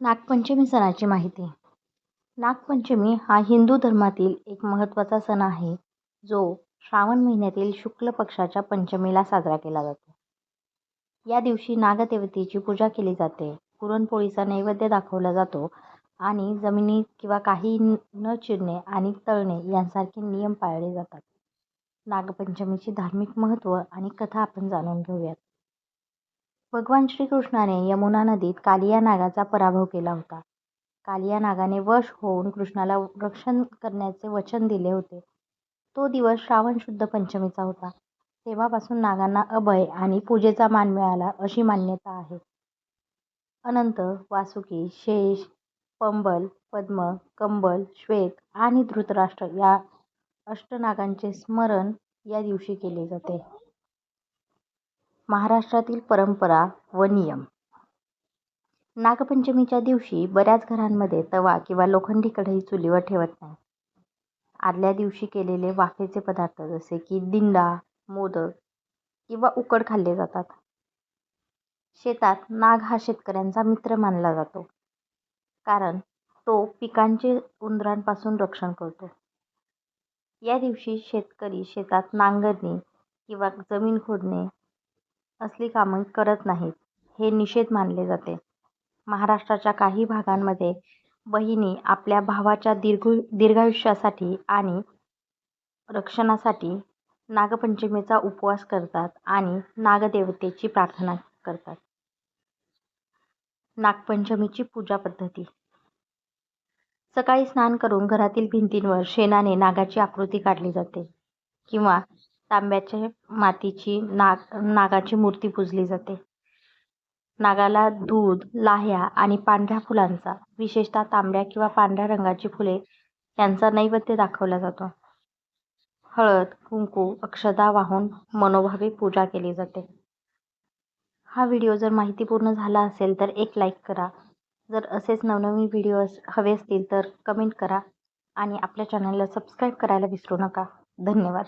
नागपंचमी सणाची माहिती. नागपंचमी हा हिंदू धर्मातील एक महत्त्वाचा सण आहे, जो श्रावण महिन्यातील शुक्ल पक्षाच्या पंचमीला साजरा केला जातो. या दिवशी नागदेवतेची पूजा केली जाते, पुरणपोळीचा नैवेद्य दाखवला जातो आणि जमिनीत किंवा काही न चिरणे आणि तळणे यांसारखे नियम पाळले जातात. नागपंचमीचे धार्मिक महत्त्व आणि कथा आपण जाणून घेऊयात. भगवान श्रीकृष्णाने यमुना नदीत कालिया नागाचा पराभव केला होता. कालिया नागाने वश होऊन कृष्णाला रक्षण करण्याचे वचन दिले होते. तो दिवस श्रावण शुद्ध पंचमीचा होता. तेव्हापासून नागांना अभय आणि पूजेचा मान मिळाला अशी मान्यता आहे. अनंत, वासुकी, शेष, पंबल, पद्म, कंबल, श्वेत आणि धृतराष्ट्र या अष्टनागांचे स्मरण या दिवशी केले जाते. महाराष्ट्रातील परंपरा व नियम. नागपंचमीच्या दिवशी बऱ्याच घरांमध्ये तवा किंवा लोखंडी कढई चुलीवर ठेवत नाही. आदल्या दिवशी केलेले वाफेचे पदार्थ जसे की दिंडा, मोदक किंवा उकड खाल्ले जातात. शेतात नाग हा शेतकऱ्यांचा मित्र मानला जातो, कारण तो पिकांचे उंदरांपासून रक्षण करतो. या दिवशी शेतकरी शेतात नांगरणी किंवा जमीन खोदणे असली कामे करत नाहीत, हे निषेध मानले जाते. महाराष्ट्राच्या काही भागांमध्ये बहिणी आपल्या भावाच्या दीर्घायुष्यासाठी आणि रक्षणासाठी नागपंचमीचा उपवास करतात आणि नागदेवतेची प्रार्थना करतात. नागपंचमीची पूजा पद्धती. सकाळी स्नान करून घरातील भिंतींवर शेणाने नागाची आकृती काढली जाते किंवा तांब्याच्या मातीची नागाची मूर्ती पूजली जाते. नागाला दूध, लाह्या आणि पांढऱ्या फुलांचा, विशेषतः तांबड्या किंवा पांढऱ्या रंगाची फुले यांचा नैवेद्य दाखवला जातो. हळद, कुंकू, अक्षता वाहून मनोभावे पूजा केली जाते. हा व्हिडिओ जर माहितीपूर्ण झाला असेल तर एक लाईक करा. जर असेच नवनवीन व्हिडिओ हवे असतील तर कमेंट करा आणि आपल्या चॅनलला सबस्क्राईब करायला विसरू नका. धन्यवाद.